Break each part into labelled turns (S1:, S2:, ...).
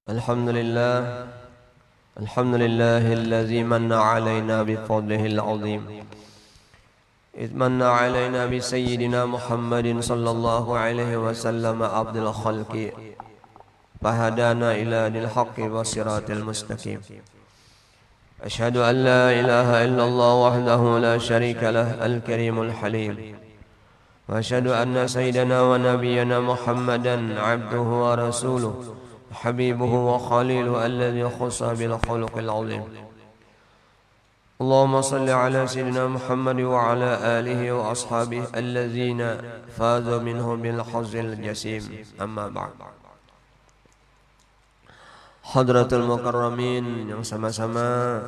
S1: الحمد لله الحمد لله الذي من علينا بفضله العظيم إذ من علينا بسيدنا محمد صلى الله عليه وسلم عبد الخلق فهدانا إلى دين الحق والصراط المستقيم. أشهد أن لا إله إلا الله وحده لا شريك له الكريم الحليم، وأشهد أن سيدنا ونبينا محمدا عبده ورسوله حبيبه وخليله الذي خص بالخلق العظيم. اللهم صل على سيدنا محمد وعلى آله وأصحابه الذين فازوا منه بالحظ الجسيم. أما بعد. Hadratul Mukarramin yang sama-sama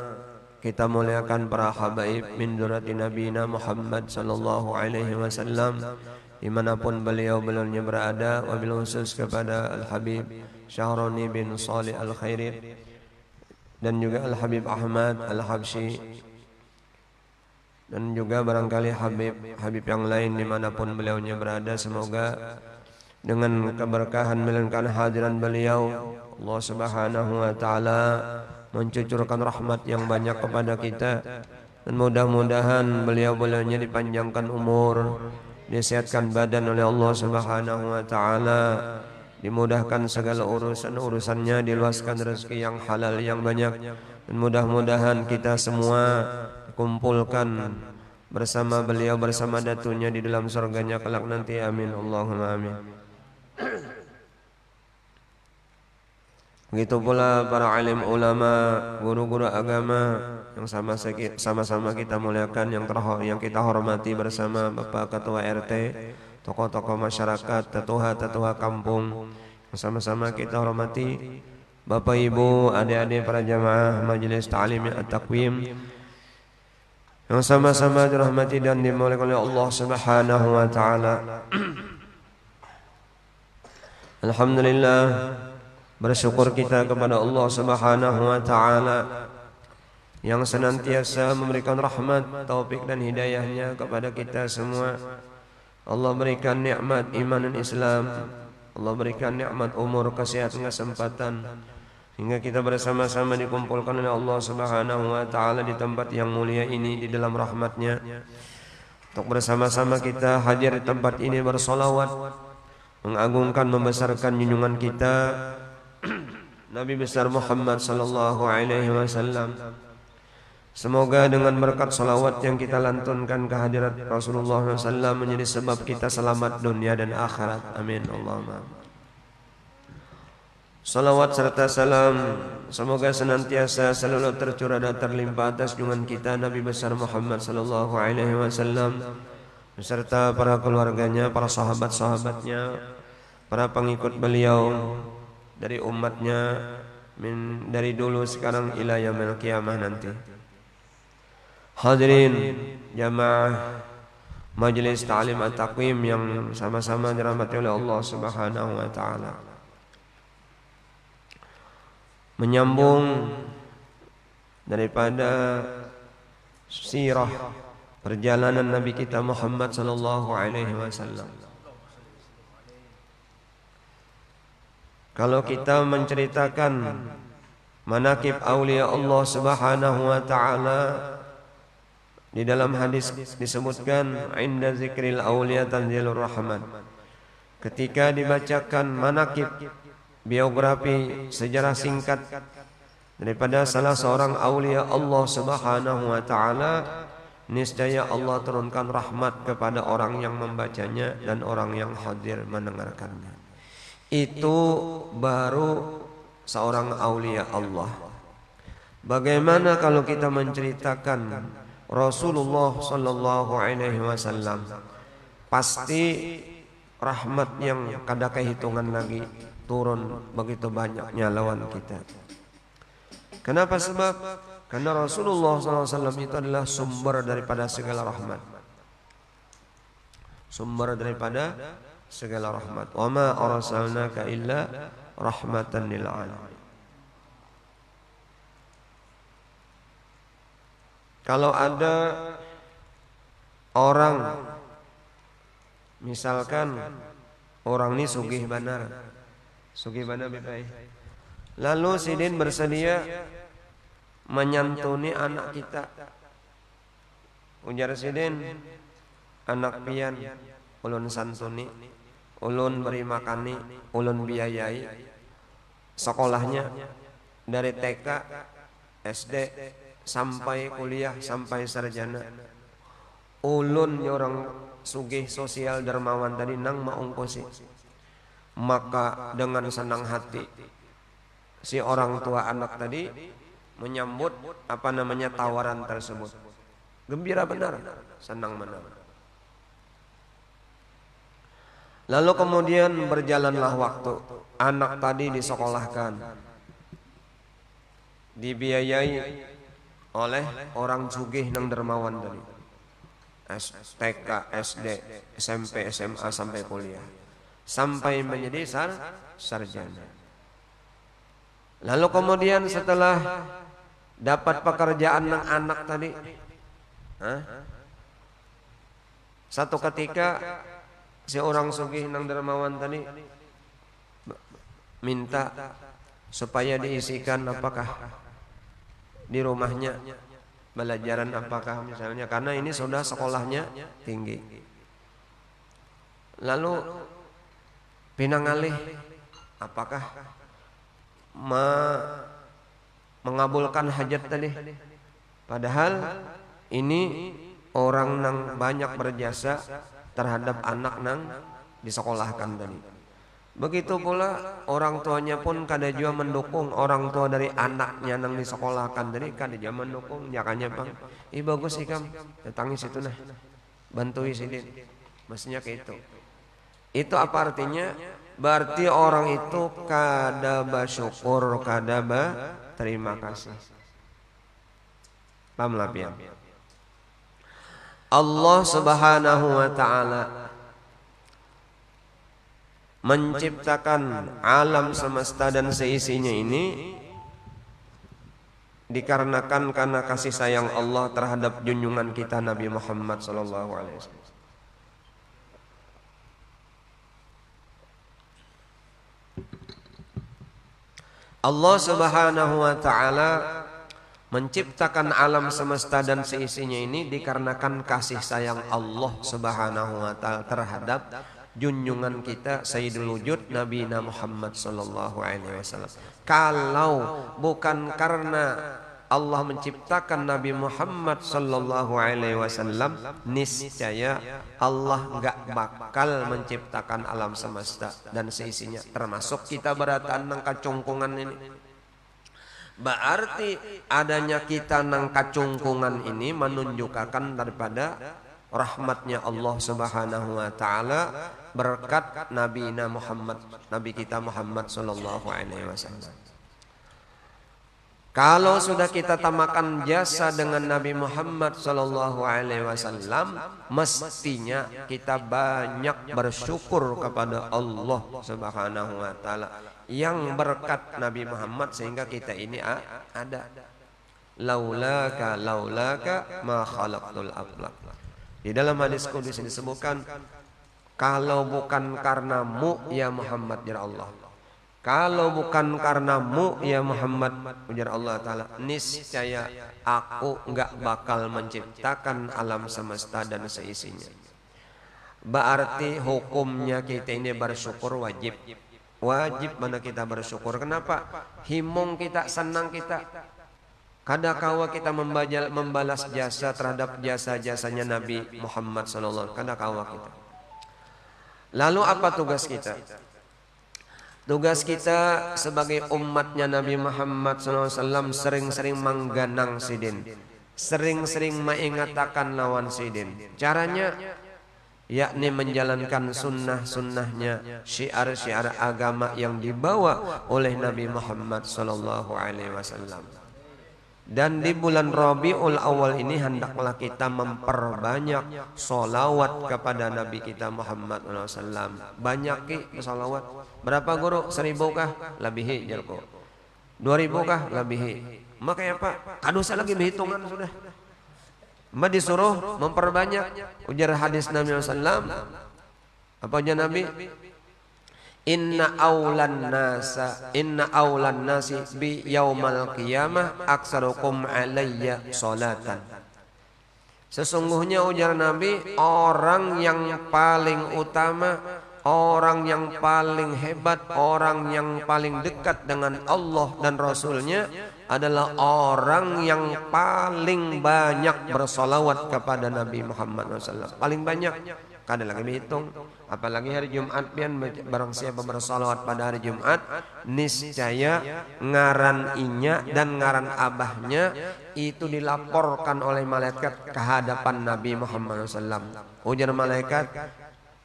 S1: kita muliakan para habaib min durati nabiyina Muhammad sallallahu alaihi wasallam dimanapun beliau-beliaunya berada, wabil khusus kepada Al-Habib Syahroni bin Salih Al-Khairi dan juga Al-Habib Ahmad Al-Habsyi dan juga barangkali Habib yang lain dimanapun beliaunya berada. Semoga dengan keberkahan melainkan hadiran beliau Allah Subhanahu wa taala mencucurkan rahmat yang banyak kepada kita, dan mudah-mudahan beliau-beliaunya dipanjangkan umur, disehatkan badan oleh Allah Subhanahu wa taala, dimudahkan segala urusan-urusannya, diluaskan rezeki yang halal yang banyak, dan mudah-mudahan kita semua kumpulkan bersama beliau, bersama datunya di dalam surganya kelak nanti. Amin Allahumma amin. Begitu pula para alim ulama, guru-guru agama yang sama-sama kita muliakan, yang kita hormati bersama Bapak Ketua RT, tokoh-tokoh masyarakat, tetua-tetua kampung yang sama-sama kita hormati, Bapak Ibu, adik-adik para jamaah Majelis Ta'lim At-Taqwim yang sama-sama dirahmati dan dimuliakan oleh Allah Subhanahu wa taala. Alhamdulillah, bersyukur kita kepada Allah Subhanahu wa taala yang senantiasa memberikan rahmat, taufik dan hidayahnya kepada kita semua. Allah berikan nikmat iman dan Islam, Allah berikan nikmat umur, kesehatan, kesempatan, hingga kita bersama-sama dikumpulkan oleh Allah Subhanahu wa taala di tempat yang mulia ini di dalam rahmatnya, untuk bersama-sama kita hadir di tempat ini bersolawat, mengagungkan, membesarkan junjungan kita Nabi besar Muhammad sallallahu alaihi wasallam. Semoga dengan berkat salawat yang kita lantunkan kehadirat Rasulullah SAW menjadi sebab kita selamat dunia dan akhirat. Amin Allahumma. Salawat serta salam semoga senantiasa selalu tercurah dan terlimpah atas junjungan kita Nabi besar Muhammad sallallahu alaihi wasallam beserta para keluarganya, para sahabat-sahabatnya, para pengikut beliau dari umatnya dari dulu sekarang ila yaumil qiyamah nanti. Hadirin jamaah Majelis Ta'lim At-Taqwim yang sama-sama dirahmati oleh Allah Subhanahu wa taala. Menyambung daripada sirah perjalanan Nabi kita Muhammad sallallahu alaihi wasallam. Kalau kita menceritakan manaqib aulia Allah Subhanahu wa taala, di dalam hadis disebutkan inda zikril aulia tanzilur rahman. Ketika dibacakan manaqib, biografi, sejarah singkat daripada salah seorang aulia Allah Subhanahu wa taala, niscaya Allah turunkan rahmat kepada orang yang membacanya dan orang yang hadir mendengarkannya. Itu baru seorang aulia Allah. Bagaimana kalau kita menceritakan Rasulullah sallallahu alaihi wasallam? Pasti rahmat yang kada kehitungan lagi turun begitu banyaknya lawan kita. Kenapa? Sebab karena Rasulullah sallallahu alaihi wasallam itu adalah sumber daripada segala rahmat. Sumber daripada segala rahmat. Wa ma arsalnaka illa rahmatan lil alamin. Kalau ada orang, misalkan orang ini sugih benar, sugih benar baik, Lalu Sidin bersedia menyantuni anak kita. Ujar Sidin, anak pian ulun santuni, ulun beri makani, ulun biayai sekolahnya dari TK, SD sampai kuliah sampai sarjana. Ulun orang sugih sosial dermawan tadi nang maungkosi. Maka dengan senang hati si orang tua anak tadi menyambut tawaran tersebut. Gembira benar, senang benar. Lalu kemudian berjalanlah waktu. Anak tadi disekolahkan, dibiayai oleh orang sugih nang dermawan tadi. TK, SD, SMP, SMA sampai kuliah, sampai menjadi sarjana. Lalu kemudian setelah dapat pekerjaan nang anak tadi, satu ketika si orang sugih nang dermawan tadi minta supaya diisikan apakah di rumahnya pelajaran apakah misalnya, karena ini sudah sekolahnya tinggi. Lalu pinangalih apakah mengabulkan hajat tadi, padahal ini orang nang banyak berjasa terhadap anak nang disekolahkan tadi. Begitu pula orang tuanya pun kada jua mendukung, orang tua dari anaknya nang disekolahkan tadi kada jua mendukung. Jakanya bang, bagus ikam datangi situ nah, bantui Sidin, maksudnya kayak itu. Itu apa artinya? Berarti orang itu kada bersyukur, kada berterima kasih. Paham lah pian? Allah Subhanahu wa taala menciptakan alam semesta dan seisinya ini dikarenakan karena kasih sayang Allah terhadap junjungan kita Nabi Muhammad sallallahu alaihi wasallam. Allah Subhanahu wa taala menciptakan alam semesta dan seisinya ini dikarenakan kasih sayang Allah Subhanahu wa taala terhadap junjungan kita Sayyidul Wujud Nabi Muhammad sallallahu alaihi wasallam. Kalau bukan karena Allah menciptakan Nabi Muhammad sallallahu alaihi wasallam, niscaya Allah enggak bakal menciptakan alam semesta dan seisinya, termasuk kita berataan nang kacungkungan ini. Berarti adanya kita nang kacungkungan ini menunjukkan daripada rahmatnya Allah Subhanahu wa taala berkat Nabi kita Muhammad sallallahu alaihi wasallam. Kalau sudah kita tamakan jasa dengan Nabi Muhammad sallallahu alaihi wasallam, mestinya kita banyak bersyukur kepada Allah Subhanahu wa taala yang berkat Nabi Muhammad sehingga kita ini ada. Laulaka ma khalaqtul aflaq. Di dalam hadis qudsi disebutkan, kalau bukan karenamu ya Muhammad ya Allah, kalau bukan karenamu ya Muhammad ujar Allah Ta'ala, niscaya aku enggak bakal menciptakan alam semesta dan seisinya. Berarti hukumnya kita ini bersyukur wajib. Wajib mana kita bersyukur. Kenapa? Himung kita, senang kita. Kadakawa kita membalas jasa terhadap jasa-jasanya Nabi Muhammad SAW. Kadakawa kita. Lalu apa tugas kita? Tugas kita sebagai umatnya Nabi Muhammad SAW sering-sering mengganang Sidin, sering-sering mengatakan lawan Sidin. Caranya yakni menjalankan sunnah-sunnahnya, syiar-syiar agama yang dibawa oleh Nabi Muhammad SAW. Dan di bulan Rabiul Awal ini hendaklah kita memperbanyak solawat kepada Nabi kita Muhammad SAW. Banyak solawat. Berapa guru? 1000 kah? Lebihi jalko. 2000 kah? Lebihi. Makanya Pak, kadosa lagi berhitungan sudah. Mbak disuruh memperbanyak. Ujar hadis Nabi SAW. Apa aja Nabi? inna aulan nasi bi yaumal qiyamah aksarukum alayya salatan. Sesungguhnya ujar Nabi, orang yang paling utama, orang yang paling hebat, orang yang paling dekat dengan Allah dan Rasulnya adalah orang yang paling banyak bersolawat kepada Nabi Muhammad SAW. Paling banyak. Kada lagi dihitung. Apalagi hari Jumat pian, barang siapa bersolawat pada hari Jumat, niscaya ngaran inya dan ngaran abahnya itu dilaporkan oleh malaikat ke hadapan Nabi Muhammad SAW. Ujar malaikat,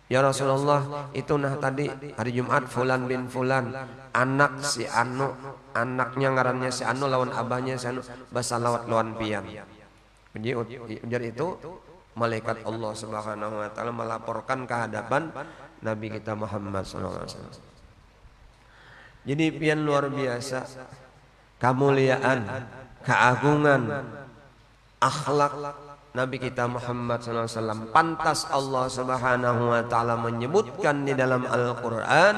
S1: ya Rasulullah, itu nah tadi hari Jumat fulan bin fulan, anak si anu, anaknya ngarannya si anu lawan abahnya si anu, basalawat lawan pian. Jadi ujar itu malaikat Allah Subhanahu wa taala melaporkan ke hadapan Nabi kita Muhammad sallallahu alaihi wasallam. Jadi pian luar biasa kemuliaan, keagungan, akhlak Nabi kita Muhammad sallallahu alaihi wasallam. Pantas Allah Subhanahu wa taala menyebutkan di dalam Al-Qur'an,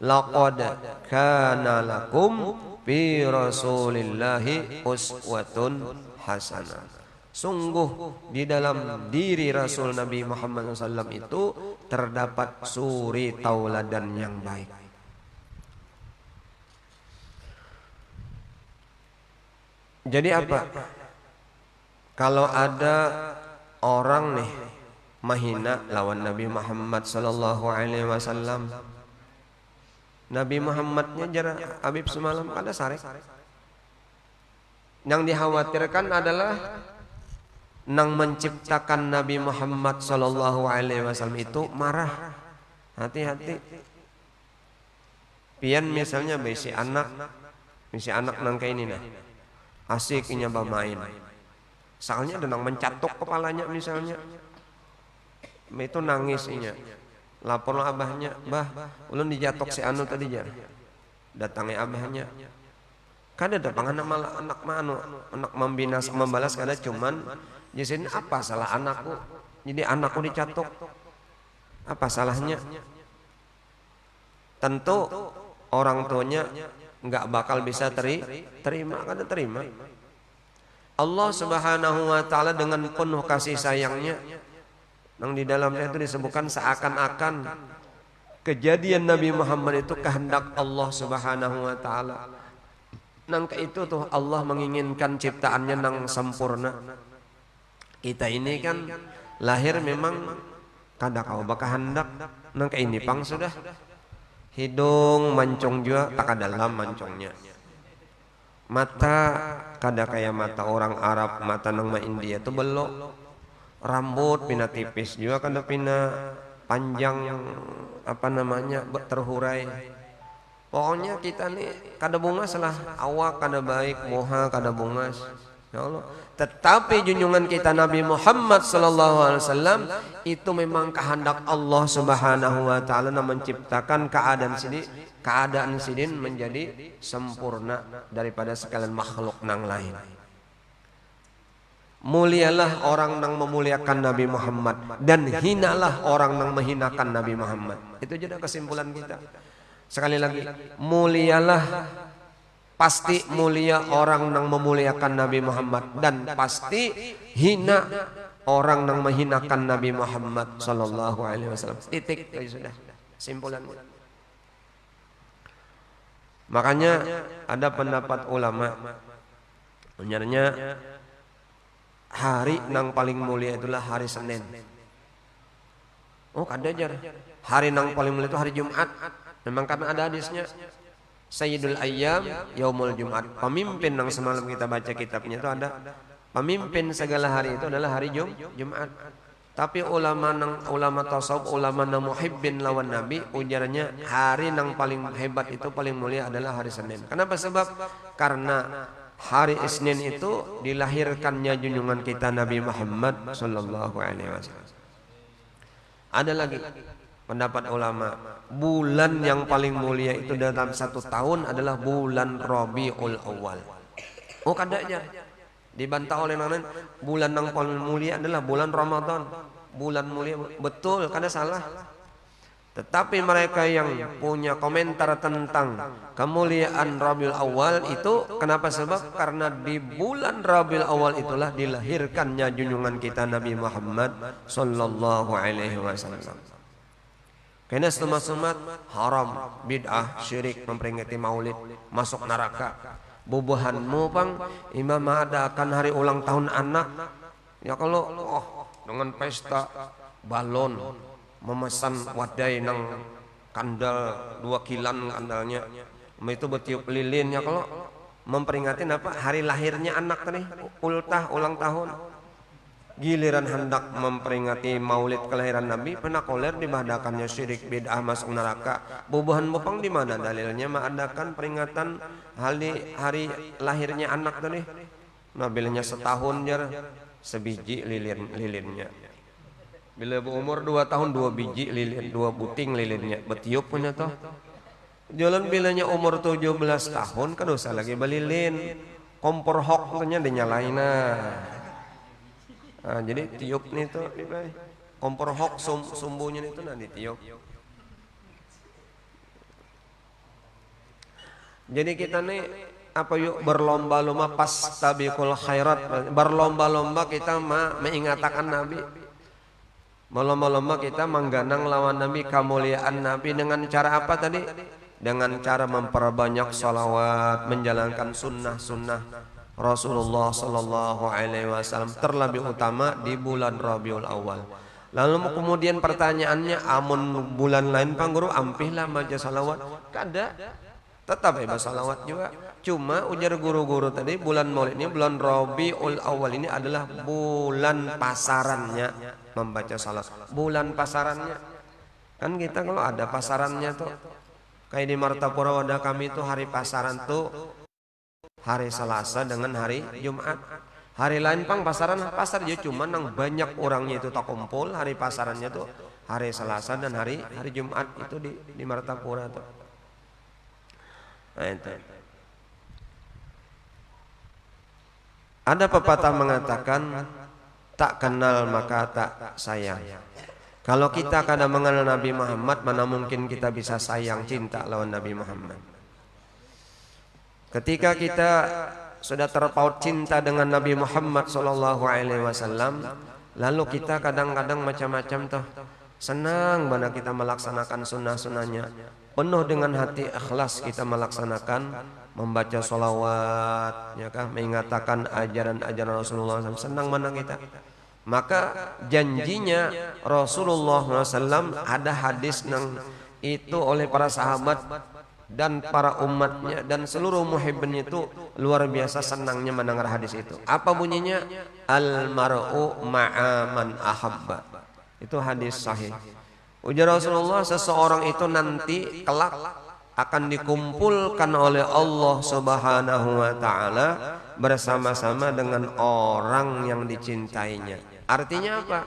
S1: laqad kana lakum fi rasulillahi uswatun hasanah. Sungguh di dalam diri Rasul Nabi Muhammad SAW itu terdapat suri tauladan yang baik. Jadi apa? Kalau ada orang nih mahina lawan Nabi Muhammad SAW, Nabi Muhammadnya jara Habib semalam kada sarek. Yang dikhawatirkan adalah nang menciptakan Nabi Muhammad sallallahu alaihi wasallam itu marah. Hati-hati. Pian misalnya bisi anak nang kayak ini nah. Asiknya bermain. Soalnya ada nang mencatuk kepalanya misalnya. Itu nangisnya. Lapor abahnya, "Bah, ulun dijatok si anu tadi jar." Datangi abahnya. Kada ada pangan anak membina membalas kada cuman jadi apa salah anakku? Jadi anakku dicatok. Apa salahnya? Tentu orang tuanya enggak bakal bisa terima, kada terima. Allah Subhanahu wa taala dengan penuh kasih sayangnya yang di dalamnya itu disebutkan seakan-akan kejadian Nabi Muhammad itu kehendak Allah Subhanahu wa taala. Nang itu tuh Allah menginginkan ciptaannya nang sempurna. Kita ini kan lahir memang kada kau bakal hendak nang ini pang sudah hidung mancung juga tak dalam mancungnya, mata kada kayak mata orang Arab, mata nang India tuh belok, rambut pina tipis juga kada pina panjang apa namanya terhurai. Pokoknya kita nih kada bungas lah, awak kada baik, moha kada bungas. Ya Allah. Tetapi junjungan kita Nabi Muhammad sallallahu alaihi wasallam itu memang kehendak Allah Subhanahu wa taala menciptakan keadaan sidin menjadi sempurna daripada sekalian makhluk nang lain. Mulialah orang nang memuliakan Nabi Muhammad dan hinalah orang nang menghinakan Nabi Muhammad. Itu jadi kesimpulan kita. Sekali lagi, mulialah, pasti mulia orang yang memuliakan Nabi Muhammad, dan pasti hina orang yang menghinakan Nabi Muhammad sallallahu alaihi wasallam. Titik, sudah simpulan. Makanya ada pendapat ulama, sebenarnya hari yang paling mulia itulah hari Senin. Oh kada jar, hari yang paling mulia itu hari Jumat. Memang karena ada hadisnya, Sayyidul Ayyam Yaumul Jumat. Pemimpin yang semalam kita baca kitabnya itu ada, pemimpin segala hari itu adalah hari Jumat. Tapi ulama tasawuf, ulama muhibbin lawan Nabi, ujarnya hari yang paling hebat itu paling mulia adalah hari Senin. Kenapa? Sebab karena hari Isnin itu dilahirkannya junjungan kita Nabi Muhammad sallallahu alaihi wasallam. Ada lagi pendapat ulama, bulan yang paling mulia itu dalam satu tahun adalah bulan Rabiul Awal. Oh kadanya dibantah oleh yang lain, bulan yang paling mulia adalah bulan Ramadan. Bulan mulia betul, kada salah. Tetapi mereka yang punya komentar tentang kemuliaan Rabiul Awal itu kenapa? Sebab karena di bulan Rabiul Awal itulah dilahirkannya junjungan kita Nabi Muhammad sallallahu alaihi wasallam. Karena semat-semat haram, bid'ah, syirik, memperingati maulid, masuk neraka. Bubuhanmu pang imam adakan hari ulang tahun anak. Ya kalau dengan pesta balon, memesan wadai nang kandal 2 kilan kandalnya, itu bertiup lilinnya kalau memperingati apa hari lahirnya anak tadi, ultah ulang tahun. Giliran hendak memperingati maulid kelahiran Nabi, penakoler dibadakannya syirik, bid'ah, masuk neraka. Bubuhan bopang di mana dalilnya mengadakan peringatan hari lahirnya anak tadi? Nabilnya setahun jar sebiji lilinnya. Bila berumur 2 tahun 2 biji lilin, 2 buting lilinnya bertiup punya toh. Jalan bilanya umur 17 tahun kan usah lagi belilin. Kompor hoknya dinyalain nah, jadi tiup nih tuh kompor hok sumbunya itu nanti tiup. Jadi kita nih apa yuk berlomba-lomba pas tabiqul khairat, berlomba-lomba kita mengingatkan Nabi. Berlomba-lomba kita mengganang lawan Nabi, kemuliaan Nabi dengan cara apa tadi? Dengan cara memperbanyak salawat, menjalankan sunnah-sunnah Rasulullah sallallahu alaihi wasallam, terlebih utama di bulan Rabiul Awal. Lalu kemudian pertanyaannya, amun bulan lain Pak Guru ampihlah maca salawat? Kada. Tetap bebas salawat juga. Cuma ujar guru-guru tadi bulan Maulid ini, bulan Rabiul Awal ini adalah bulan pasarannya membaca salat. Bulan pasarannya. Kan kita kalau ada pasarannya tuh kayak di Martapura Wadah kami tuh hari pasaran tuh hari Selasa dengan hari Jumat. Hari lain pang pasaran pasar ya cuma nang banyak orangnya itu tak kumpul, hari pasarannya tuh hari Selasa dan hari Jumat itu di Martapura tuh. Nah, itu. Ada pepatah mengatakan tak kenal maka tak sayang. Kalau kita kadang mengenal Nabi Muhammad, mana mungkin kita bisa sayang cinta lawan Nabi Muhammad. Ketika kita sudah terpaut cinta dengan Nabi Muhammad sallallahu alaihi wasallam, lalu kita kadang-kadang macam-macam tuh. Senang mana kita melaksanakan sunnah-sunnahnya. Penuh dengan hati ikhlas kita melaksanakan, membaca sholawat, ya kan, mengatakan ajaran-ajaran Rasulullah SAW. Senang mana kita. Maka janjinya Rasulullah SAW ada hadis yang itu oleh para sahabat dan para umatnya dan seluruh muhibbin itu luar biasa senangnya mendengar hadis itu. Apa bunyinya? Al-mar'u ma'a man ahabba. Itu hadis sahih. Ujar Rasulullah, seseorang itu nanti kelak akan dikumpulkan oleh Allah Subhanahu wa taala bersama-sama dengan orang yang dicintainya. Artinya apa?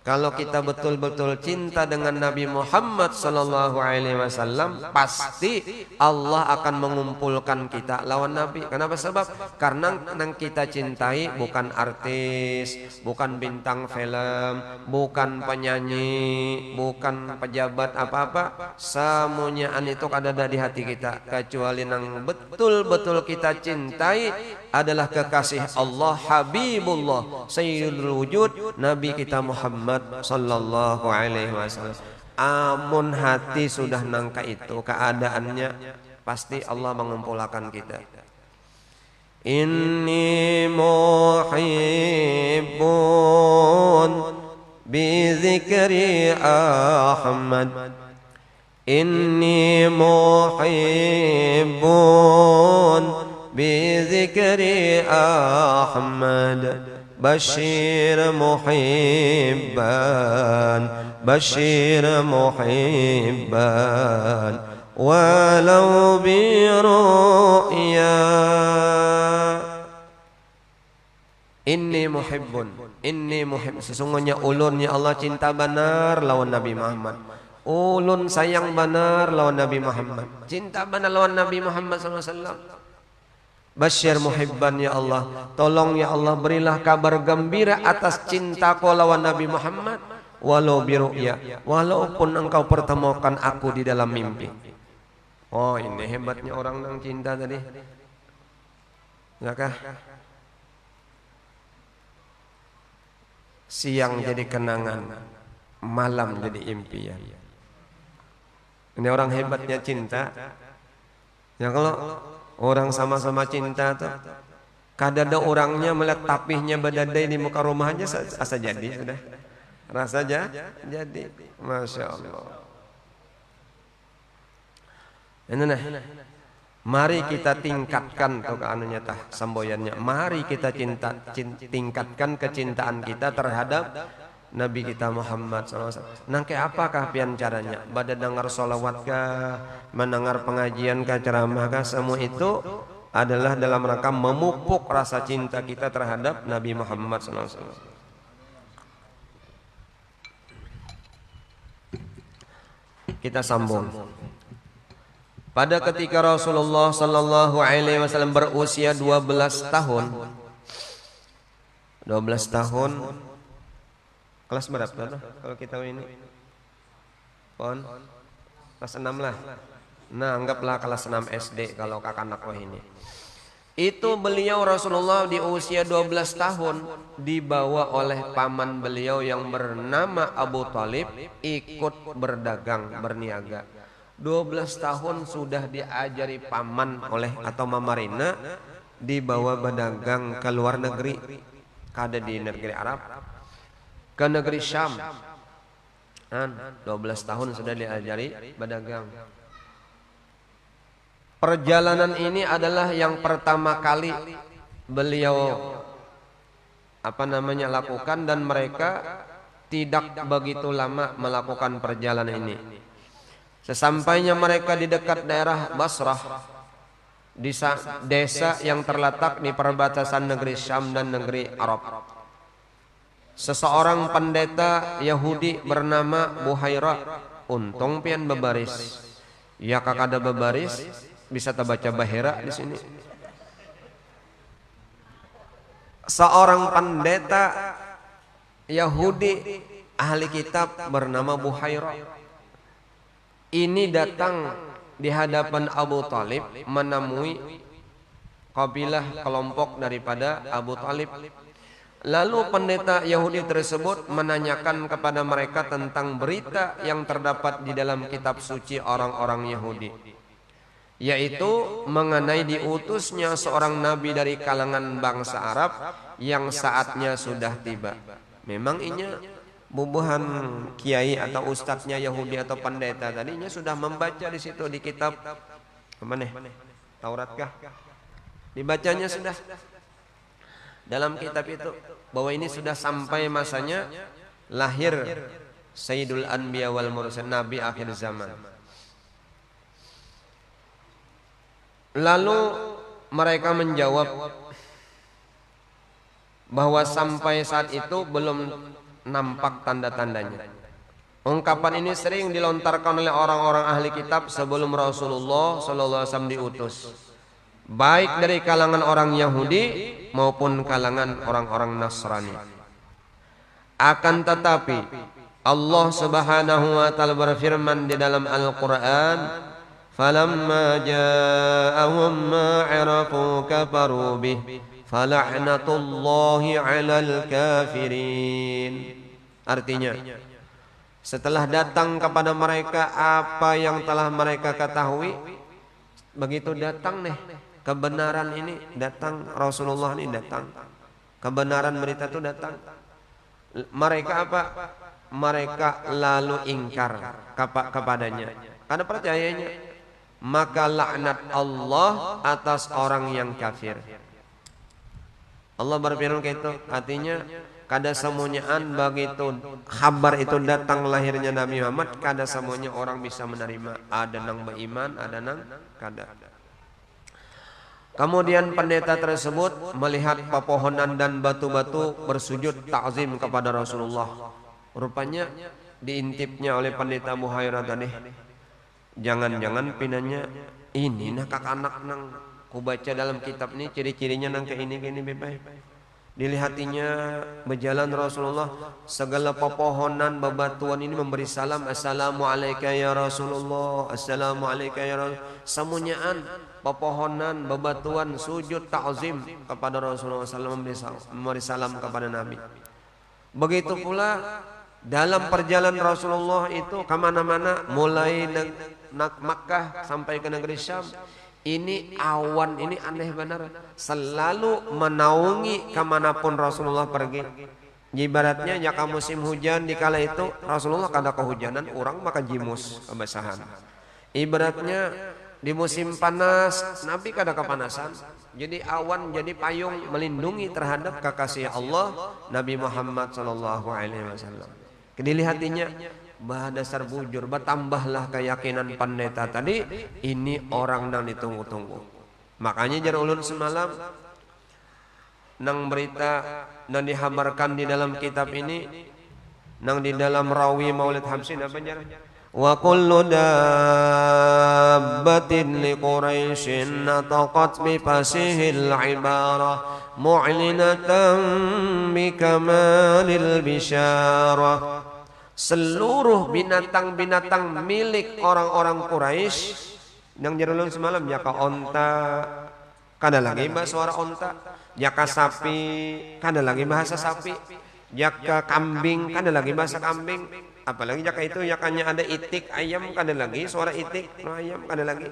S1: Kalau kita betul-betul cinta dengan Nabi Muhammad sallallahu alaihi wasallam, pasti Allah akan mengumpulkan kita lawan Nabi. Kenapa? Sebab karena yang kita cintai bukan artis, bukan bintang film, bukan penyanyi, bukan pejabat apa-apa. Semuanya itu ada di hati kita, kecuali yang betul-betul kita cintai adalah kekasih Allah, Habibullah, Sayyidul Wujud, Nabi kita Muhammad sallallahu alaihi wasallam. Amun hati sudah nangka itu keadaannya, pasti Allah mengumpulkan kita. Inni muhibbun bi dzikri Ahmad. Inni muhibbun بذكر أحمد بشير محبا بشير محبا ولو برؤيا Inni muhibbun, inni muhibb. Sesungguhnya ulun ya Allah cinta benar lawan Nabi Muhammad. Ulun sayang benar lawan Nabi Muhammad. Cinta benar lawan Nabi Muhammad SAW. Basyir muhibban ya Allah, tolong ya Allah berilah kabar gembira atas cintaku lawan Nabi Muhammad. walau biru'ya, walaupun engkau pertemukan aku di dalam mimpi. Oh, ini hebatnya orang yang cinta tadi. Enggakah? Siang jadi kenangan, malam jadi impian. Ini orang hebatnya cinta. Ya kalau orang sama-sama cinta tuh, kadada orangnya melihat tapihnya badadai di muka rumahnya asa jadi sudah. Rasa aja jadi. Masya Allah. Ini nah. Mari kita tingkatkan tuh anunya tah samboyannya. Mari kita tingkatkan kecintaan kita terhadap Nabi kita Muhammad SAW. Nangke apakah pian caranya? Pada dengar solawat kah, mendengar pengajian kah, ceramah kah, semua itu adalah dalam rangka memupuk rasa cinta kita terhadap Nabi Muhammad SAW. Kita sambung. Pada ketika Rasulullah sallallahu alaihi wasallam berusia 12 tahun. 12 tahun. Kelas berapa tuh kalau kita ini? Pon kelas 6 lah. Nah, anggaplah kelas 6 SD kalau kakak anak ini. Itu beliau Rasulullah di usia 12 tahun dibawa oleh paman beliau yang bernama Abu Thalib ikut berdagang, berniaga. 12 tahun sudah diajari paman oleh atau mamarina dibawa berdagang ke luar negeri, kada di negeri Arab, ke negeri Syam. 12 tahun sudah diajari berdagang. Perjalanan ini adalah yang pertama kali beliau lakukan, dan mereka tidak begitu lama melakukan perjalanan ini. Sesampainya mereka di dekat daerah Basrah, di desa yang terletak di perbatasan negeri Syam dan negeri Arab, seseorang pendeta Yahudi bernama Buhaira untung pian bebaris. Ya kakada bebaris bisa terbaca bahera di sini. Seorang pendeta Yahudi ahli kitab bernama Buhaira ini datang di hadapan Abu Thalib menemui kabilah kelompok daripada Abu Thalib. Lalu pendeta Yahudi tersebut menanyakan kepada mereka tentang berita yang terdapat di dalam kitab suci orang-orang Yahudi, yaitu mengenai diutusnya seorang nabi dari kalangan bangsa Arab yang saatnya sudah tiba. Memang inya bubuhan kiai atau ustadznya Yahudi atau pendeta tadinya sudah membaca di situ di kitab mana? Taurat kah? Dibacanya sudah dalam kitab itu bahwa ini sudah sampai masanya lahir Sayyidul Anbiya wal Mursalin, nabi akhir zaman. Lalu mereka menjawab bahwa sampai saat itu belum nampak tanda-tandanya. Ungkapan ini sering dilontarkan oleh orang-orang ahli kitab sebelum Rasulullah SAW diutus, baik dari kalangan orang Yahudi maupun kalangan orang-orang Nasrani. Akan tetapi Allah Subhanahu wa taala berfirman di dalam Al-Qur'an, "Falamma ja'ahum ma 'arafu kafaru bih fala'natullahi 'alal kafirin." Artinya, setelah datang kepada mereka apa yang telah mereka ketahui, begitu datang nih kebenaran ini, datang Rasulullah ini datang, kebenaran berita itu datang, mereka apa? Mereka lalu ingkar kepadanya karena percayanya. Maka laknat Allah atas orang yang kafir. Allah berfirman gitu, artinya kada semuanyaan begitu kabar itu datang lahirnya Nabi Muhammad, kada semuanya orang bisa menerima. Ada nang beriman, ada nang kada. Kemudian pendeta tersebut melihat pepohonan dan batu-batu bersujud takzim kepada Rasulullah. Rupanya diintipnya oleh pendeta Buhaira tadi. Jangan-jangan pinanya ini nak anak nang ku baca dalam kitab ini ciri-cirinya nang ke ini bebas. Dilihatinya berjalan Rasulullah, segala pepohonan bebatuan ini memberi salam, assalamualaikum ya Rasulullah, assalamualaikum ya Rasulullah. Semuanyaan pepohonan bebatuan sujud ta'zim kepada Rasulullah SAW, memberi salam kepada Nabi. Begitu pula dalam perjalanan Rasulullah itu kemana-mana, mulai Makkah sampai ke negeri Syam. Ini awan ini aneh benar, selalu menaungi kemanapun Rasulullah pergi. Ibaratnya jika musim hujan di kala itu Rasulullah kada kehujanan, orang maka jimus kebasahan. Ibaratnya di musim panas Nabi kada kepanasan. Jadi awan jadi payung melindungi terhadap kekasih Allah Nabi Muhammad SAW. Dilihatinya bah dasar bujur, bertambahlah keyakinan pendeta tadi, ini orang yang ditunggu-tunggu. Makanya jar ulun semalam nang berita dan dihabarkan di dalam kitab ini, nang di dalam rawi Maulid Hamsin apa jar? Wa kullu dabbatin li Quraisyin nataqat bi fasihil ibarah mu'linatan bi kamalil bisyarah. Seluruh binatang-binatang milik orang-orang Quraisy yang jerulun semalam, jaka onta kada lagi bahasa suara onta, jaka sapi kada lagi bahasa sapi, jaka kambing kada lagi bahasa kambing, apalagi jaka itu jakanya ada itik ayam kada lagi suara itik ayam kada lagi.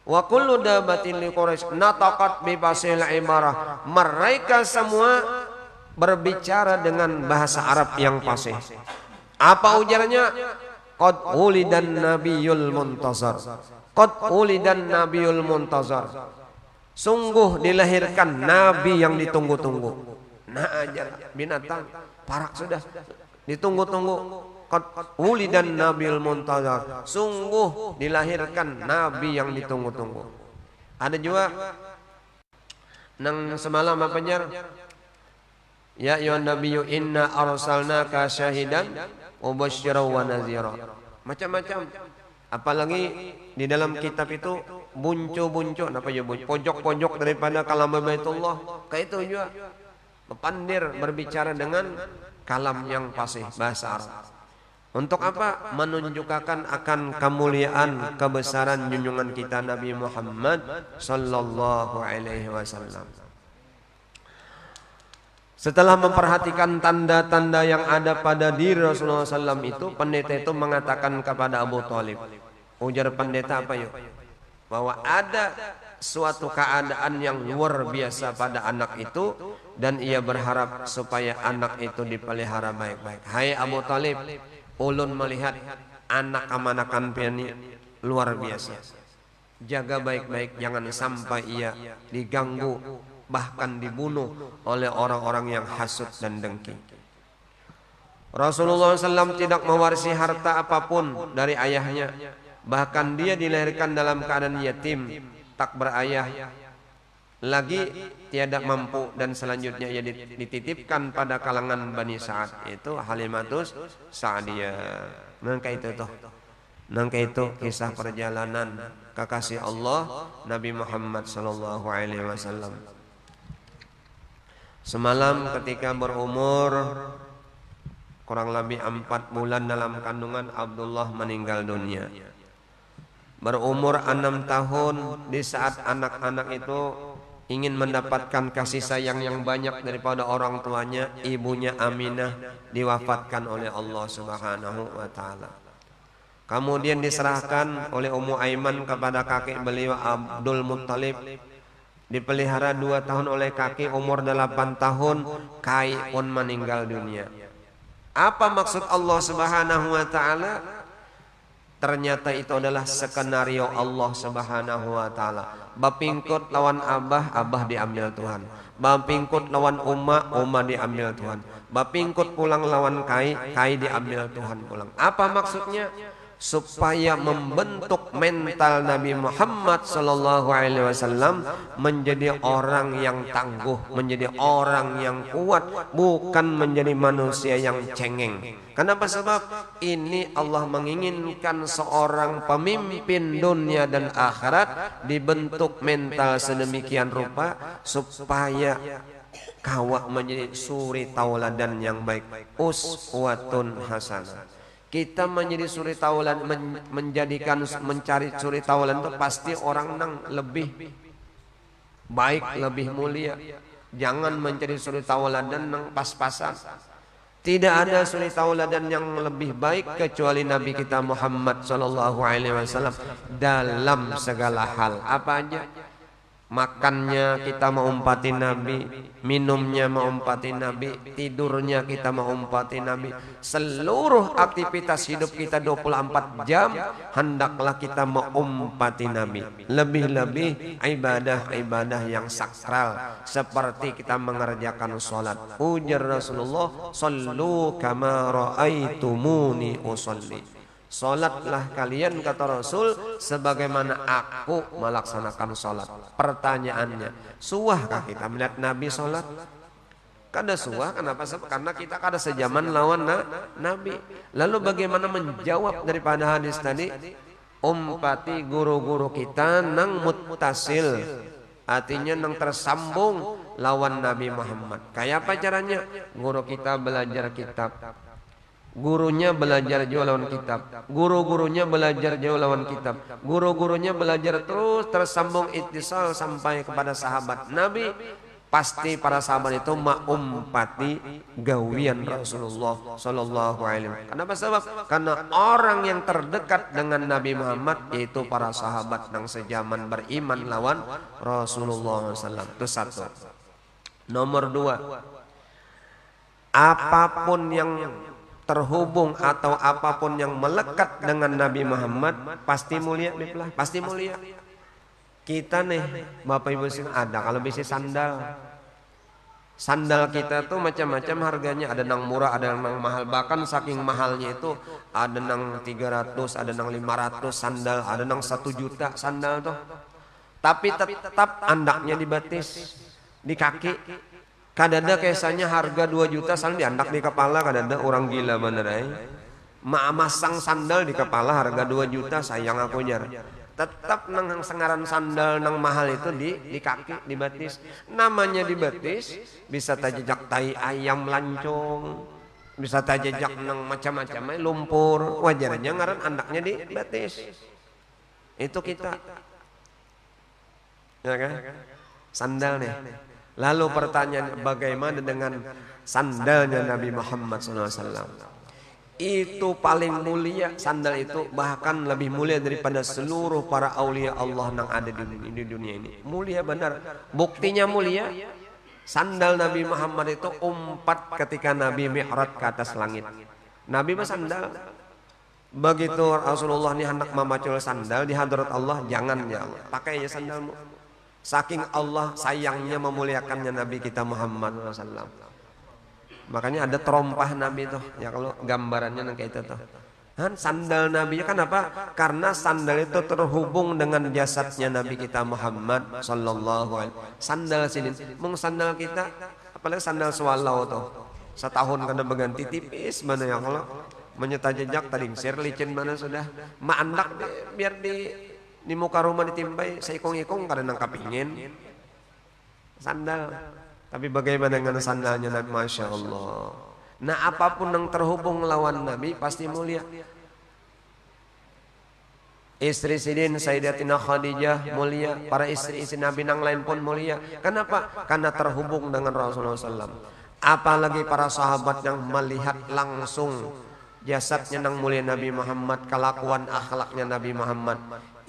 S1: Wa kullu dabatin li Quraisy nataqat bi fasil ibarah, mereka semua berbicara dengan bahasa Arab yang fasih. Apa ujarnya? Qad ulidan nabiyul muntazar. Qad ulidan nabiyul muntazar. Sungguh dilahirkan nabi yang ditunggu-tunggu. Nah ajar binatang parak sudah ditunggu-tunggu. Qad ulidan nabiyul muntazar. Sungguh dilahirkan nabi yang ditunggu-tunggu. Ada juga nang semalam apa jar? Ya ayyuhan nabiyyu inna arsalnaka syahidan wa basyiran wa nadhira. Macam-macam. Apalagi di dalam kitab itu buncu-buncu apa ya, pojok-pojok daripada kalam Baitullah. Kayak itu juga pandir berbicara dengan kalam yang fasih bahasa Arab. Untuk apa? Menunjukkan akan kemuliaan kebesaran junjungan kita Nabi Muhammad sallallahu alaihi wasallam. Setelah memperhatikan tanda-tanda yang ada pada diri Rasulullah SAW itu, pendeta itu mengatakan kepada Abu Thalib, ujar pendeta apa yuk? Bahwa ada suatu keadaan yang luar biasa pada anak itu, dan ia berharap supaya anak itu dipelihara baik-baik. Hai Abu Thalib, ulun melihat anak amanakan piani luar biasa. Jaga baik-baik, jangan sampai ia diganggu, bahkan dibunuh oleh orang-orang yang hasud dan dengki. Rasulullah SAW tidak mewarisi harta apapun dari ayahnya. Bahkan dia dilahirkan dalam keadaan yatim, tak berayah, lagi tiada mampu, dan selanjutnya ia dititipkan pada kalangan Bani Sa'ad, itu Halimatus Sa'diyah. Nangka itu toh, nangka itu kisah perjalanan kekasih Allah Nabi Muhammad SAW. Semalam ketika berumur kurang lebih 4 bulan dalam kandungan, Abdullah meninggal dunia. Berumur 6 tahun, di saat anak-anak itu ingin mendapatkan kasih sayang yang banyak daripada orang tuanya, ibunya Aminah diwafatkan oleh Allah Subhanahu wa taala. Kemudian diserahkan oleh Ummu Aiman kepada kakek beliau Abdul Muttalib. Dipelihara 2 tahun oleh kaki, umur 8 tahun Kai pun meninggal dunia. Apa maksud Allah Subhanahu wa taala? Ternyata itu adalah skenario Allah Subhanahu wa taala. Bapingkut lawan abah, abah diambil Tuhan. Bapingkut lawan umma diambil Tuhan. Bapingkut pulang lawan Kai, Kai diambil Tuhan pulang. Apa maksudnya? Supaya membentuk mental Nabi Muhammad sallallahu alaihi wasallam menjadi orang yang tangguh, menjadi orang yang kuat, bukan menjadi manusia yang cengeng. Kenapa? Sebab ini Allah menginginkan seorang pemimpin dunia dan akhirat dibentuk mental sedemikian rupa supaya kawa menjadi suri tauladan yang baik, uswatun hasanah. Kita menjadi suri tauladan, menjadikan mencari suri tauladan itu pasti orang nang lebih baik, lebih mulia. Jangan mencari suri tauladan nang pas-pasan. Tidak ada suri tauladan yang lebih baik kecuali Nabi kita Muhammad sallallahu alaihi wasallam dalam segala hal. Apa aja? Makannya kita mengumpati Nabi, minumnya mengumpati Nabi, tidurnya kita mengumpati Nabi. Seluruh aktivitas hidup kita 24 jam hendaklah kita mengumpati Nabi. Lebih-lebih ibadah-ibadah yang sakral seperti kita mengerjakan sholat. Ujar Rasulullah, "Shallu kama ra'aitumuni usolli." Sholatlah kalian, kata Rasul, sebagaimana aku melaksanakan sholat. Pertanyaannya, suahkah kita melihat Nabi sholat? Kada suah, kenapa? Karena kita kada sejaman lawan Nabi. Lalu bagaimana menjawab daripada hadis tadi? Umpati guru-guru kita nang muttasil, artinya nang tersambung lawan Nabi Muhammad. Kayak apa caranya? Guru kita belajar kitab, gurunya belajar jauh lawan kitab, guru-gurunya belajar jauh lawan kitab, guru-gurunya belajar terus tersambung ittisal sampai kepada sahabat Nabi. Pasti para sahabat itu maumpati gawian Rasulullah sallallahu alaihi wasallam. Kenapa sebab? Karena orang yang terdekat dengan Nabi Muhammad yaitu para sahabat yang sejaman beriman lawan Rasulullah sallallahu. Itu satu. Nomor dua, apapun yang terhubung atau apapun yang melekat dengan Nabi Muhammad pasti mulia, pasti mulia. Kita nih Bapak Ibu sih ada kalau bisa sandal kita tuh macam-macam harganya, ada nang murah, ada nang mahal, bahkan saking mahalnya itu ada nang 300, ada nang 500 sandal, ada nang 1 juta sandal tuh. Tapi tetap andaknya dibatis di kaki. Kadada kesanya harga 2 juta sandal diandak di kepala, kadada orang gila bener masang sandal di kepala harga 2 juta, sayang aku jar. Tetap nang sengaran sandal nang mahal itu di kaki dibatis. Namanya dibatis bisa tajejak tai ayam lancung, bisa tajejak nang macam-macam lumpur, wajar aja ngaran andaknya dibatis. Itu kita, ya kan? Sandal nih. Lalu pertanyaan, bagaimana dengan sandalnya Nabi Muhammad SAW? Itu paling mulia, sandal itu bahkan lebih mulia daripada seluruh para aulia Allah yang ada di dunia ini. Mulia benar. Buktinya mulia, sandal Nabi Muhammad itu umpat ketika Nabi mi'raj ke atas langit. Nabi bersandal. Begitu Rasulullah ini hendak memacul sandal di hadrat Allah, jangan ya Allah, pakai aja sandalmu. Saking Allah sayangnya memuliakannya Nabi kita Muhammad SAW. Makanya ada terompah Nabi tuh, ya kalau gambarannya kayak itu tuh. Kan sandal Nabi kan apa? Karena sandal itu terhubung dengan jasadnya Nabi kita Muhammad sallallahu alaihi wasallam. Sandal sini, mung sandal kita, apalagi sandal swalau tuh. Setahun kada berganti tipis mana ya kalau menyeta jejak tadi sir licin mana sudah. Maandak biar di muka rumah ditimbai seikong-ikong kada nang kapingin sandal. Tapi bagaimana dengan sandalnya Nabi? Masya Allah. Nah apapun yang terhubung lawan Nabi pasti mulia. Istri Sidin Sayyidatina Khadijah mulia, para istri-istri Nabi nang lain pun mulia. Kenapa? Karena terhubung dengan Rasulullah SAW. Apalagi para sahabat yang melihat langsung jasadnya nang mulia Nabi Muhammad, kelakuan akhlaknya Nabi Muhammad.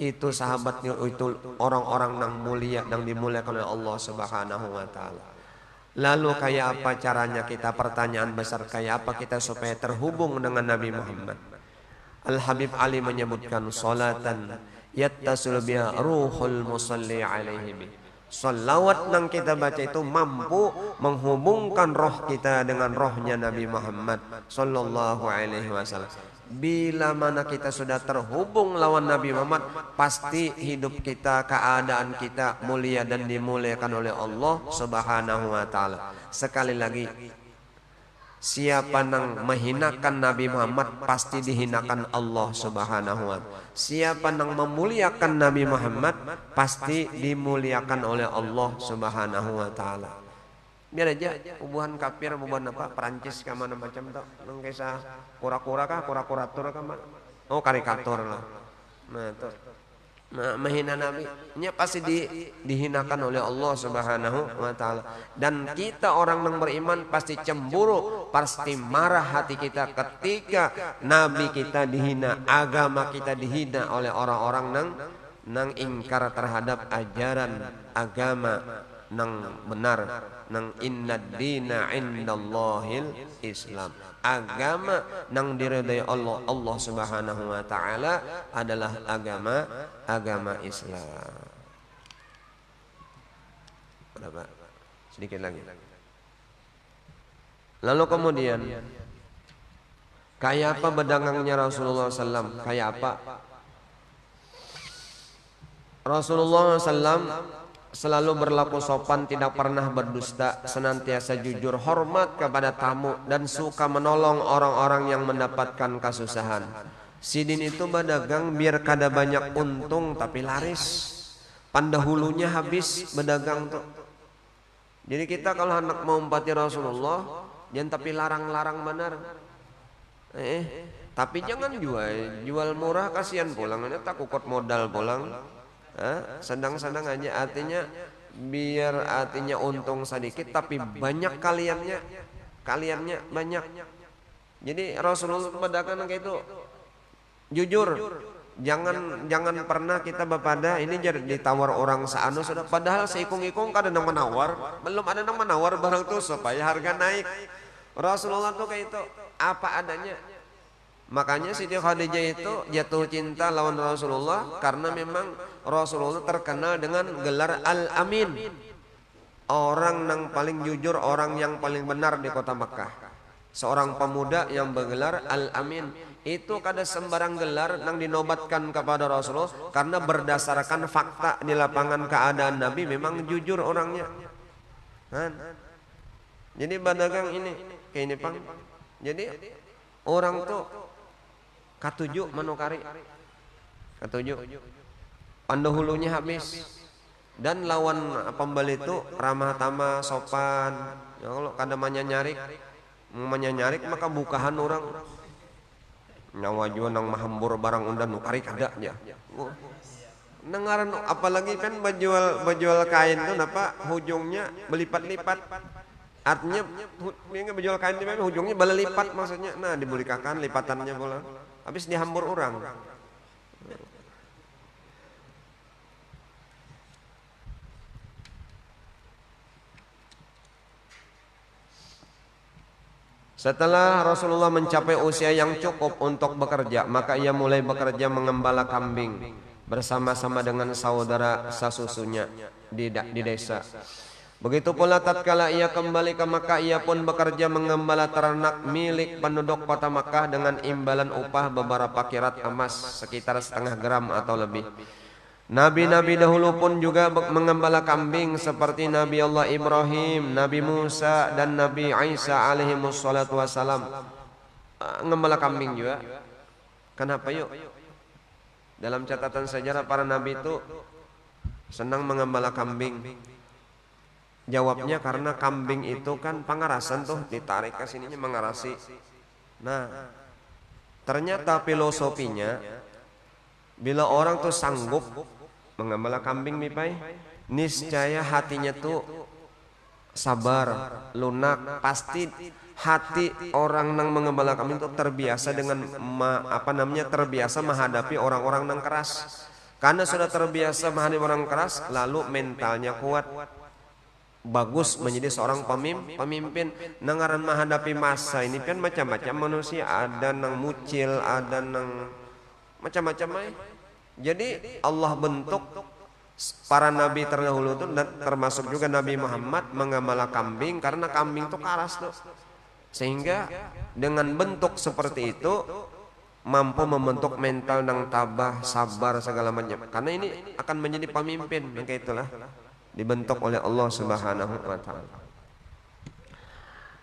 S1: Itu sahabatnya, itu orang-orang nang mulia, yang dimuliakan oleh Allah Subhanahu wa Ta'ala. Lalu kayak apa caranya kita? Pertanyaan besar, kayak apa kita supaya terhubung dengan Nabi Muhammad? Al-Habib Ali menyebutkan salatan yattasul biha ruhul musalli alaihi bi. Salawat yang kita baca itu mampu menghubungkan roh kita dengan rohnya Nabi Muhammad sallallahu alaihi wasallam. Bila mana kita sudah terhubung lawan Nabi Muhammad, pasti hidup kita, keadaan kita mulia dan dimuliakan oleh Allah Subhanahu wa Ta'ala. Sekali lagi, siapa yang menghinakan Nabi Muhammad pasti dihinakan Allah Subhanahu wa Ta'ala. Siapa yang memuliakan Nabi Muhammad pasti dimuliakan oleh Allah Subhanahu wa Ta'ala. biar aja ubuhan kafir ubuhan apa Perancis ka mana macam tau nang kisah kura-kura kah kura-kuratur kah oh karikatur lah nah itu nah menghina nabi nya pasti dihinakan oleh Allah Subhanahu wa taala dan kita orang yang beriman pasti cemburu pasti marah hati kita ketika nabi kita dihina agama kita dihina oleh orang-orang nang ingkar terhadap ajaran agama nang benar nang innad dina indallahil Islam agama nang diridai Allah Subhanahu wa taala adalah agama Islam. Berapa? Sedikit lagi. Lalu kemudian kayak apa bedangangnya Rasulullah SAW? Kayak apa? Rasulullah SAW selalu berlaku sopan, tidak pernah berdusta, senantiasa jujur, hormat kepada tamu, dan suka menolong orang-orang yang mendapatkan kesusahan. Sidin itu berdagang biar kada banyak untung tapi laris. Pandahulunya habis berdagang tuh. Jadi kita kalau hendak mengumpati Rasulullah, jangan tapi larang-larang benar. Tapi jangan jual murah kasihan pulang, tak kukut modal pulang. Sedang-sedang aja artinya biar artinya untung sedikit tapi banyak kaliannya banyak. Jadi Rasulullah pedagang kayak itu jujur, jangan pernah kita bepada ini jadi ditawar orang seanu sudah padahal seikung-ikung kada nang menawar, belum ada nang menawar barang tuh supaya harga naik. Rasulullah tuh kayak itu apa adanya. Makanya Siti Khadijah itu jatuh cinta lawan Rasulullah karena memang Rasulullah terkenal dengan gelar Al-Amin. Orang yang paling jujur, orang yang paling benar di kota Makkah. Seorang pemuda yang bergelar Al-Amin. Itu kada sembarang gelar yang dinobatkan kepada Rasulullah karena berdasarkan fakta di lapangan keadaan Nabi memang jujur orangnya. Jadi badagang ini kayak ini pang. Jadi orang tuh katujuh manukari katujuh pandahulunya habis dan lawan pembeli itu ramah tamah sopan ya, kalau kada menyanyarik maka bukahan orang nyawa jua nang mahambur barang undan nukari kada ya nengaran apalagi kan bajual kain tuh napa hujungnya belipat-lipat artinya bajual kain itu hujungnya balelipat maksudnya nah dibulikakan lipatannya bola habis dihambur orang. Setelah Rasulullah mencapai usia yang cukup untuk bekerja, maka ia mulai bekerja mengembala kambing bersama-sama dengan saudara sasusunya di desa. Begitu pula tatkala ia kembali ke Makkah, ia pun bekerja mengembala ternak milik penduduk kota Makkah dengan imbalan upah beberapa kirat emas sekitar 0,5 gram atau lebih. Nabi-nabi dahulu pun juga mengembala kambing seperti Nabi Allah Ibrahim, Nabi Musa dan Nabi Isa alaihi wassalatu wassalam. Ngembala kambing juga. Kenapa yuk? Dalam catatan sejarah para nabi itu senang mengembala kambing. Jawabnya karena kambing itu kan pangarasan tuh ditarik ke sininya mengarasi. Nah, ternyata filosofinya bila orang tuh sanggup mengembala kambing mipai, niscaya hatinya tuh sabar, lunak, pasti hati orang yang mengembala kambing itu terbiasa dengan terbiasa menghadapi orang-orang yang keras. Karena sudah terbiasa menghadapi orang keras, lalu mentalnya kuat. Bagus menjadi seorang pemimpin nengaran menghadapi masa ini kan macam-macam manusia, ada nang mucil, ada nang macam-macam. Jadi Allah bentuk para nabi terdahulu itu dan termasuk juga Nabi Muhammad mengembala kambing karena kambing itu keras tuh. Sehingga dengan bentuk seperti itu mampu membentuk mental yang tabah, sabar segala macam. Karena ini akan menjadi pemimpin, maka itulah dibentuk oleh Allah Subhanahu wa taala.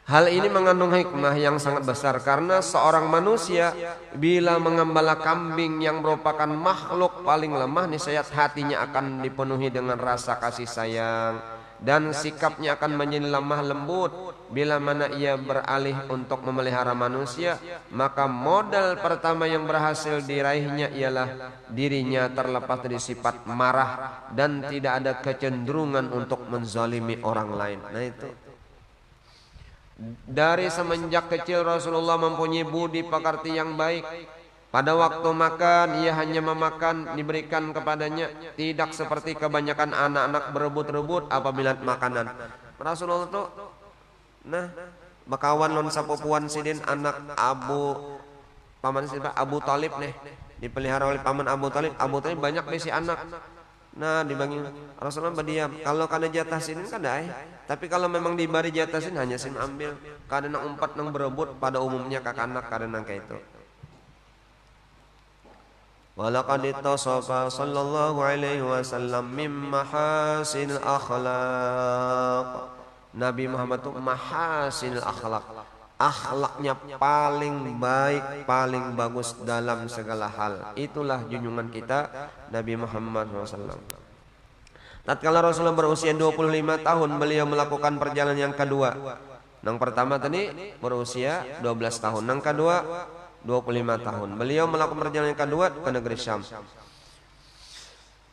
S1: Hal ini mengandung hikmah yang sangat besar karena seorang manusia bila mengembala kambing yang merupakan makhluk paling lemah, niscaya hatinya akan dipenuhi dengan rasa kasih sayang, dan sikapnya akan menjadi lemah lembut. Bila mana ia beralih untuk memelihara manusia, maka modal pertama yang berhasil diraihnya ialah dirinya terlepas dari sifat marah dan tidak ada kecenderungan untuk menzalimi orang lain. Nah itu. Dari semenjak kecil Rasulullah mempunyai budi pekerti yang baik. Pada waktu makan ia hanya memakan diberikan kepadanya, tidak seperti kebanyakan anak-anak berebut-rebut apabila makanan. Rasulullah itu bakawan lon sapupuan sidin anak paman sidin Abu Talib nih, dipelihara oleh paman Abu Talib. Abu Talib banyak besi anak. Nah dibagi Rasulullah berdiam. Kalau kada jatah sini kada tapi kalau memang diberi jatah sini hanya sin ambil. Kada nang umpat nang berebut pada umumnya kakanak kada nang kayak itu. Walaqad ittasafa sallallahu alaihi wasallam min mahasinil akhlaq. Nabi Muhammad itu mahasinil akhlaq. Akhlaknya paling baik, paling bagus dalam segala hal. Itulah junjungan kita Nabi Muhammad SAW. Tatkala Rasulullah berusia 25 tahun, beliau melakukan perjalanan yang kedua. Yang pertama tadi berusia 12 tahun, yang kedua 25 tahun. Beliau melakukan perjalanan yang kedua ke negeri Syam.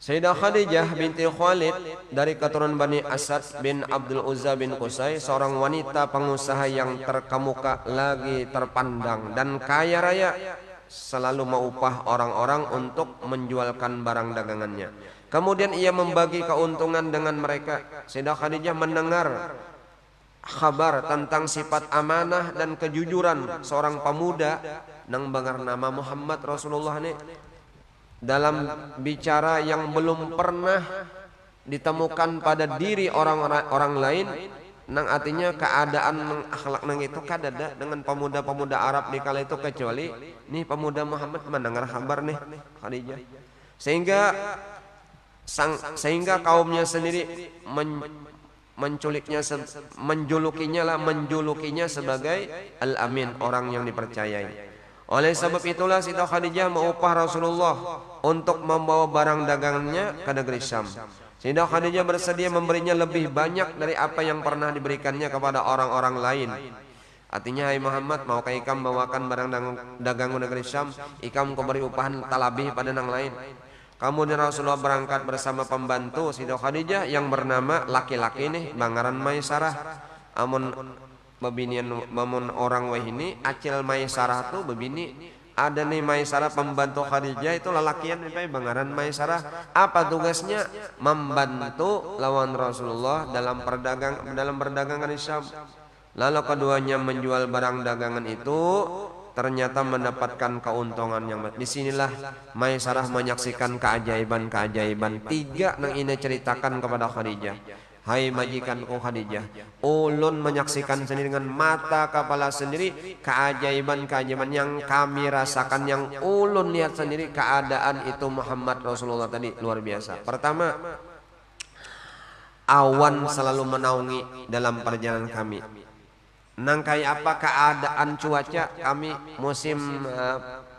S1: Sayyidah Khadijah binti Khalid dari keturunan Bani Asad bin Abdul Uzza bin Qusay, seorang wanita pengusaha yang terkemuka lagi terpandang dan kaya raya, selalu mengupah orang-orang untuk menjualkan barang dagangannya. Kemudian ia membagi keuntungan dengan mereka. Sayyidah Khadijah mendengar kabar tentang sifat amanah dan kejujuran seorang pemuda nang bangar nama Muhammad Rasulullah ini dalam bicara yang belum pernah ditemukan pada diri orang lain, nang artinya keadaan nang akhlak nang itu kadada dengan pemuda-pemuda Arab di kala itu, kecuali nih pemuda Muhammad mendengar kabar nih Khadijah, sehingga kaumnya sendiri menjulukinya sebagai Al-Amin, orang yang dipercayai. Oleh sebab itulah Sayyidah Khadijah mengupah Rasulullah untuk membawa barang dagangannya ke negeri Syam. Sayyidah Khadijah bersedia memberinya lebih banyak dari apa yang pernah diberikannya kepada orang-orang lain. Artinya, hai Muhammad, maukah ikam bawakan barang dagangan negeri Syam, ikam kau beri upahan talabih pada nang lain. Kemudian Rasulullah berangkat bersama pembantu Sayyidah Khadijah yang bernama laki-laki nih Bangaran Maisarah. Mamun orang wahini acil Maisarah tuh bebini. Ada nih Maisarah pembantu Khadijah itu lelakian nih Bangaran Maisarah. Apa tugasnya? Membantu lawan Rasulullah dalam perdagangan di Syam. Lalu keduanya menjual barang dagangan itu, ternyata mendapatkan keuntungan yang besar. Disinilah Maisarah menyaksikan keajaiban-keajaiban. Tiga yang ini ceritakan kepada Khadijah. Hai majikanku Khadijah, ulun menyaksikan sendiri dengan mata kepala sendiri keajaiban-keajaiban yang kami rasakan, yang ulun lihat sendiri. Keadaan itu Muhammad Rasulullah tadi luar biasa. Pertama, awan selalu menaungi dalam perjalanan kami. Nang kayak apa keadaan cuaca kami, musim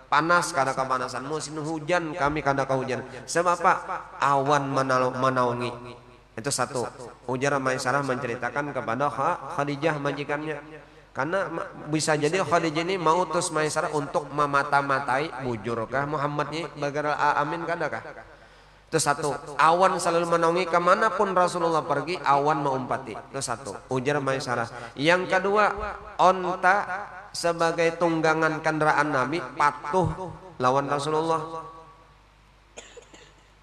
S1: panas kada kepanasan, musim hujan kami kada kehujan. Sebab apa? Awan menaungi. Itu satu. Ujar Maisarah menceritakan kepada Khadijah majikannya. Karena bisa jadi Khadijah ini mau utus Maisarah untuk memata-matai bujurkah Muhammad ini bagara amin kadakah? Itu satu. Awan selalu menaungi kemanapun Rasulullah pergi, awan mengumpati. Itu satu. Ujar Maisarah. Yang kedua, onta sebagai tunggangan kendaraan Nabi patuh lawan Rasulullah.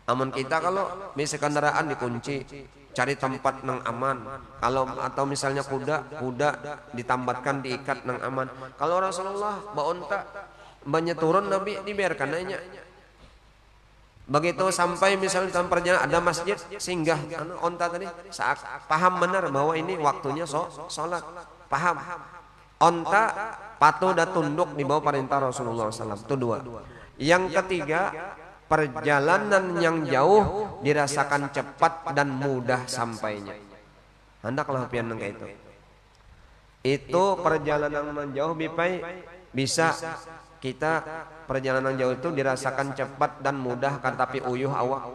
S1: Amun kita kalau bisa kendaraan dikunci, cari tempat nang aman. Kalau atau misalnya kuda ditambatkan diikat nang aman. Kalau Rasulullah baonta banyak turun Nabi dibiarkan aja. Begitu sampai misalnya dalam perjalanan ada masjid, singgah onta tadi saat paham benar bahwa ini waktunya sholat, paham. Onta patuh dan tunduk di bawah perintah Rasulullah SAW. Itu dua. Yang ketiga, perjalanan yang jauh dirasakan cepat dan mudah sampainya. Hendaklah pian nang itu. Itu perjalanan yang jauh bisa kita perjalanan jauh itu dirasakan cepat dan mudah kan, tapi uyuh awak.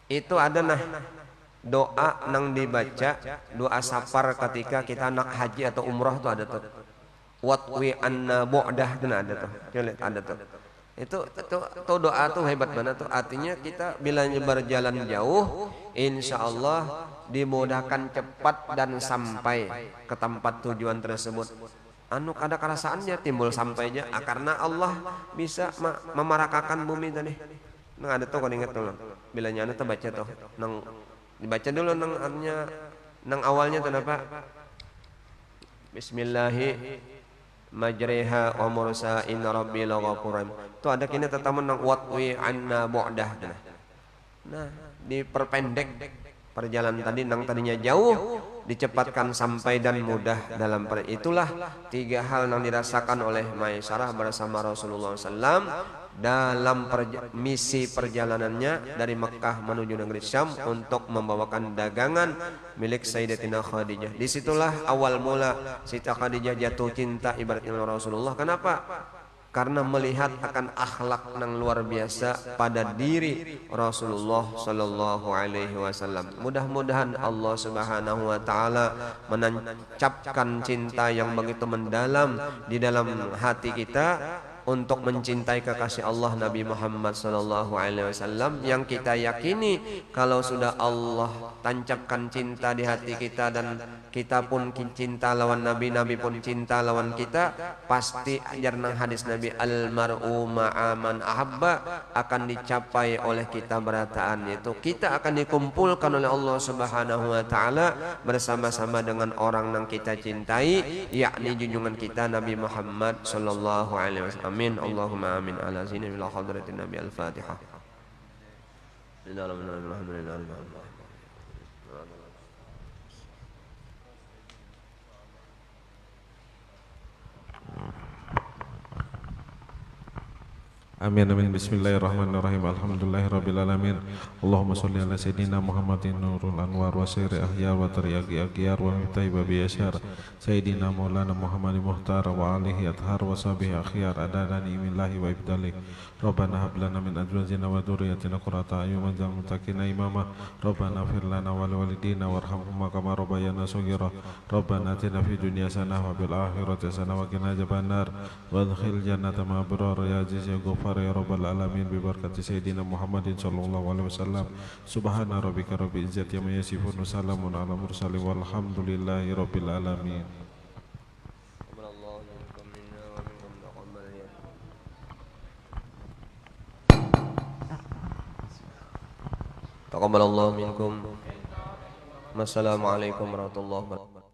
S1: Itu ada doa nang dibaca doa safar ketika kita nak haji atau umrah tuh ada tuh. Watwi anna bu'dah dan ada tuh. Lihat ada tuh. Itu doa tuh hebat banget tuh. Artinya kita bila berjalan jauh, insya Allah dimudahkan cepat dan sampai ke tempat tujuan tersebut. Anu ada kerasaannya timbul sampainya, karena Allah bisa memarakakan bumi tadi. Nah ada tuh kalau ingat tuh, bila nyana tuh baca tuh, nang dibaca dulu nang artinya, nang awalnya tuh apa? Bismillahirrahmanirrahim. Majriha wa mursa inna rabbi laghafurun. Itu ada kini tetamun nang watwi anna bu'dah. Nah, diperpendek perjalanan tadi nang tadinya jauh dicepatkan sampai dan mudah dalam itulah tiga hal yang dirasakan oleh Maisarah bersama Rasulullah SAW dalam misi perjalanannya dari Mekkah menuju negeri Syam untuk membawakan dagangan milik Sayyidatina Khadijah. Disitulah awal mula Siti Khadijah jatuh cinta ibaratnya Rasulullah. Kenapa? Karena melihat akan akhlak yang luar biasa pada diri Rasulullah Sallallahu Alaihi Wasallam. Mudah-mudahan Allah Subhanahu Wa Taala menancapkan cinta yang begitu mendalam di dalam hati kita untuk mencintai kekasih Allah Nabi Muhammad Sallallahu Alaihi Wasallam yang kita yakini kalau sudah Allah tancapkan cinta di hati kita dan kita pun cinta lawan Nabi, Nabi pun cinta lawan kita, pasti ajaran hadis Nabi almar'u ma'aman ahabba akan dicapai oleh kita berataan, yaitu kita akan dikumpulkan oleh Allah Subhanahu Wa Taala bersama-sama dengan orang yang kita cintai, yakni junjungan kita Nabi Muhammad Sallallahu Alaihi Wasallam. Amin. Allahumma amin ala zina ila hadratin Nabi al-Fatihah.
S2: Amin amin bismillahirrahmanirrahim alhamdulillahirabbil alamin Allahumma shalli ala sayyidina Muhammadin nurul anwar wa sirri ahyar wa tariqi aghyar wa miftahi babi yashar sayyidina maulana Muhammadin muhtar wa alihi athhar wa sahbihi akhyar adadani millahi wa ibdalik Rabbana hab lana min azwajina wa dhurriyyatina qurrata a'yun waj'alna muttaqina imama Rabbana ighfir lana wa liwalidina warhamhuma kama rabbayana shaghira Rabbana atina fid dunya hasanah wa fil akhirati hasanah wa qina adzabannar wa adkhil jannata ma abrar ya aziz ya ghafar ya rabbal alamin bi barakati sayyidina Muhammadin sallallahu alaihi wasallam subhana rabbika rabbil izzati amma yasifun wa salamun ala mursalin walhamdulillahi rabbil alamin.
S1: Taqabbalallahu minkum. Wassalamualaikum warahmatullahi wabarakatuh.